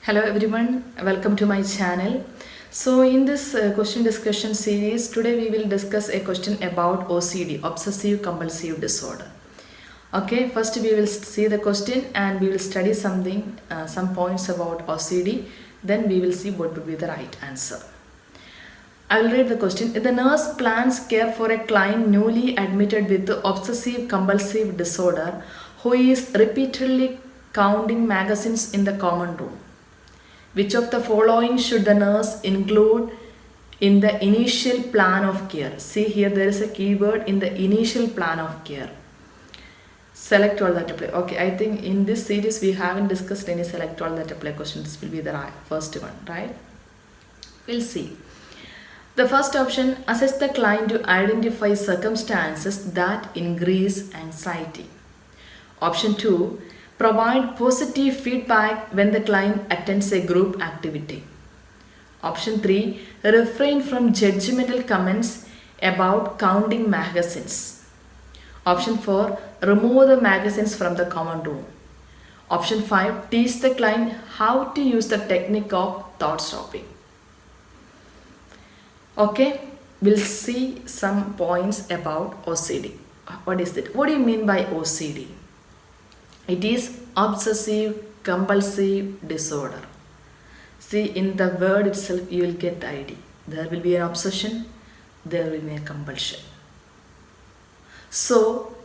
Hello everyone, welcome to my channel. So in this question discussion series, today we will discuss a question about OCD, obsessive compulsive disorder. Okay, first we will see the question and we will study some points about OCD. Then we will see what would be the right answer. I will read the question. The nurse plans care for a client newly admitted with obsessive compulsive disorder who is repeatedly counting magazines in the common room. Which of the following should the nurse include in the initial plan of care? See here there is a keyword in the initial plan of care. Select all that apply. Okay, I think in this series we haven't discussed any select all that apply question. This will be the first one, right? We'll see. The first option, assess the client to identify circumstances that increase anxiety. Option 2, provide positive feedback when the client attends a group activity. Option 3, refrain from judgmental comments about counting magazines. Option 4, remove the magazines from the common room. Option 5, teach the client how to use the technique of thought stopping. Okay, we'll see some points about OCD. What is it? What do you mean by OCD? It is obsessive compulsive disorder. See, in the word itself you will get the idea. There will be an obsession, there will be a compulsion. So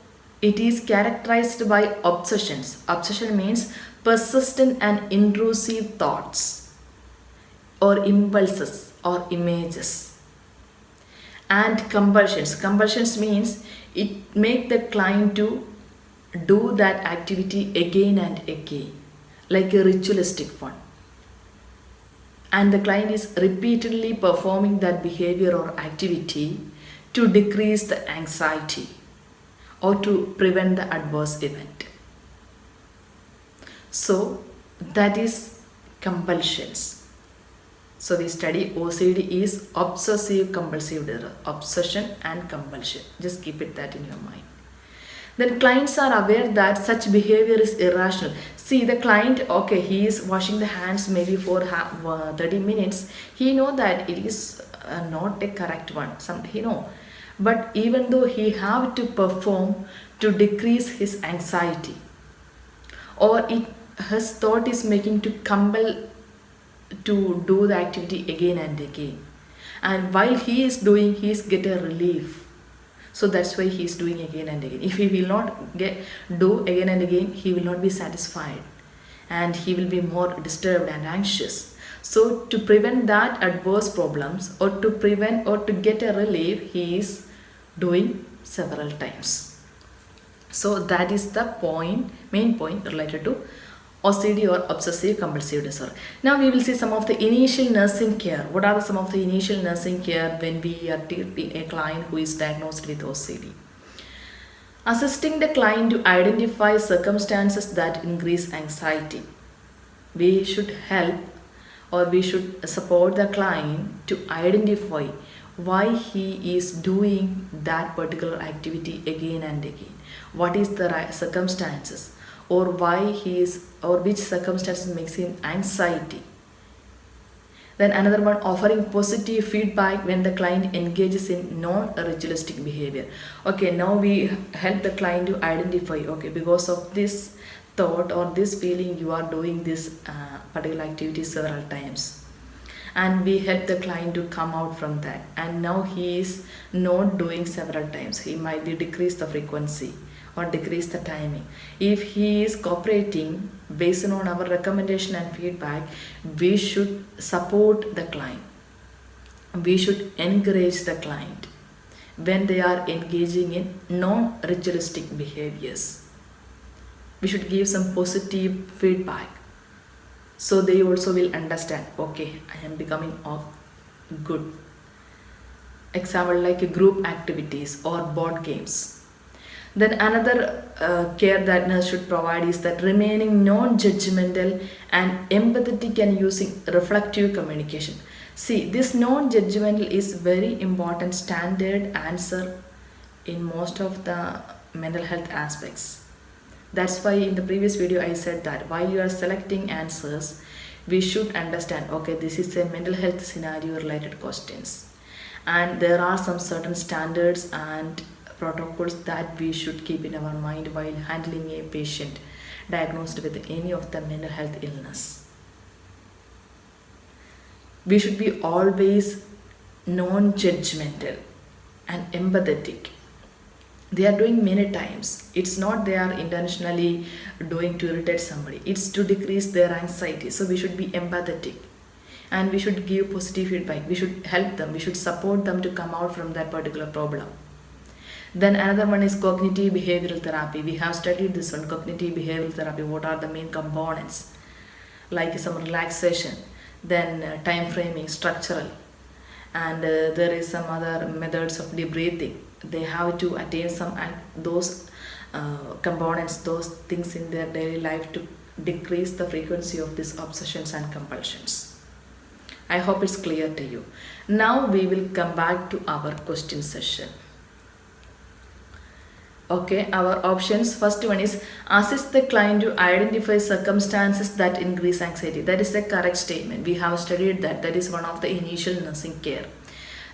it is characterized by obsessions. Obsession means persistent and intrusive thoughts or impulses or images. And compulsions means it make the client to do that activity again and again, like a ritualistic one, and the client is repeatedly performing that behavior or activity to decrease the anxiety or to prevent the adverse event. So that is compulsions. So we study OCD is obsessive compulsive disorder, obsession and compulsion. Just keep it that in your mind. Then clients are aware that such behavior is irrational. See, the client, okay, he is washing the hands maybe for 30 minutes. He know that it is not a correct one. He know. But even though he have to perform to decrease his anxiety, or his thought is making to compel to do the activity again and again, and while he is doing, he is get a relief. So that's why he is doing again and again. If he will not do again and again, he will not be satisfied and he will be more disturbed and anxious. So to prevent that adverse problems, or to prevent or to get a relief, he is doing several times. So that is the main point related to OCD or obsessive compulsive disorder. Now we will see some of the initial nursing care. What are some of the initial nursing care when we are treating a client who is diagnosed with OCD? Assisting the client to identify circumstances that increase anxiety. We should help or we should support the client to identify why he is doing that particular activity again and again. What is the circumstances, or why he is, or which circumstances makes him anxiety. Then another one, offering positive feedback when the client engages in non-ritualistic behavior. Okay, now we help the client to identify, okay, because of this thought or this feeling you are doing this particular activity several times, and we help the client to come out from that, and now he is not doing several times. He might be decrease the frequency or decrease the timing. If he is cooperating based on our recommendation and feedback, we should support the client. We should encourage the client when they are engaging in non-ritualistic behaviors. We should give some positive feedback, so they also will understand, okay, I am becoming good. Example like group activities or board games. Then another care that nurse should provide is that remaining non-judgmental and empathetic and using reflective communication. See, this non-judgmental is very important standard answer in most of the mental health aspects. That's why in the previous video I said that while you are selecting answers, we should understand, okay, this is a mental health scenario related questions, and there are some certain standards and protocols that we should keep in our mind while handling a patient diagnosed with any of the mental health illness. We should be always non-judgmental and empathetic. They are doing many times. It's not they are intentionally doing to irritate somebody. It's to decrease their anxiety. So we should be empathetic and we should give positive feedback. We should help them. We should support them to come out from that particular problem. Then another one is cognitive behavioral therapy. We have studied this one, cognitive behavioral therapy. What are the main components? Like some relaxation, then time framing, structural, and there is some other methods of debriefing. They have to attain some those components, those things in their daily life to decrease the frequency of these obsessions and compulsions. I hope it's clear to you. Now we will come back to our question session. Okay, our options. First one is assist the client to identify circumstances that increase anxiety. That is the correct statement. We have studied that. That is one of the initial nursing care.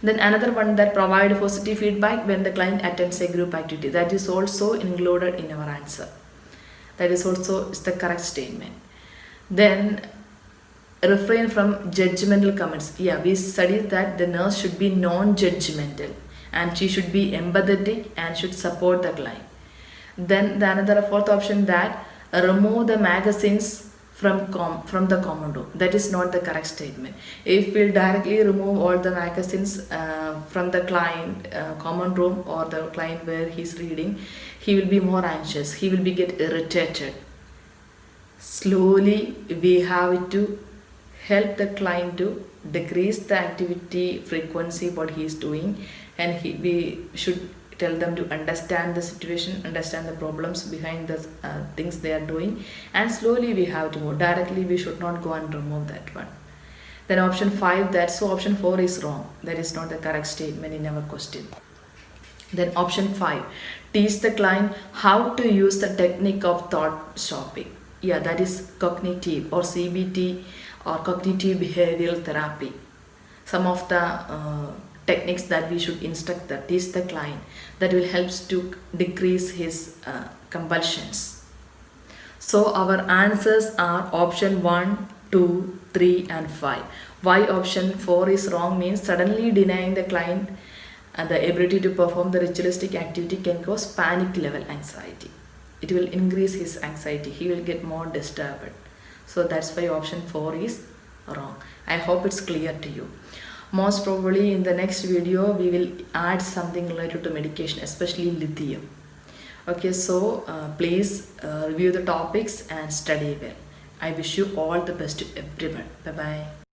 Then another one, that provide positive feedback when the client attends a group activity. That is also included in our answer. That is also the correct statement. Then refrain from judgmental comments. Yeah, we studied that the nurse should be non-judgmental and she should be empathetic and should support the client. Then the another fourth option, that remove the magazines from the common room. That is not the correct statement. If we'll directly remove all the magazines from the client common room or the client where he's reading, he will be more anxious. He will be get irritated. Slowly we have to help the client to decrease the activity frequency what he is doing, and we should tell them to understand the situation, understand the problems behind the things they are doing, and slowly we have to move. Directly we should not go and remove that one. Then option 5, so option 4 is wrong. That is not the correct statement in our question. Then option 5, teach the client how to use the technique of thought stopping. Yeah, that is cognitive or CBT or cognitive behavioral therapy. Some of the techniques that we should instruct the teach the client that will helps to decrease his compulsions. So our answers are option 1, 2, 3 and 5. Why option 4 is wrong means suddenly denying the client the ability to perform the ritualistic activity can cause panic level anxiety. It will increase his anxiety. He will get more disturbed. So that's why option 4 is wrong. I hope it's clear to you. Most probably in the next video we will add something related to medication, especially lithium. Okay, so please review the topics and study well. I wish you all the best to everyone. Bye bye.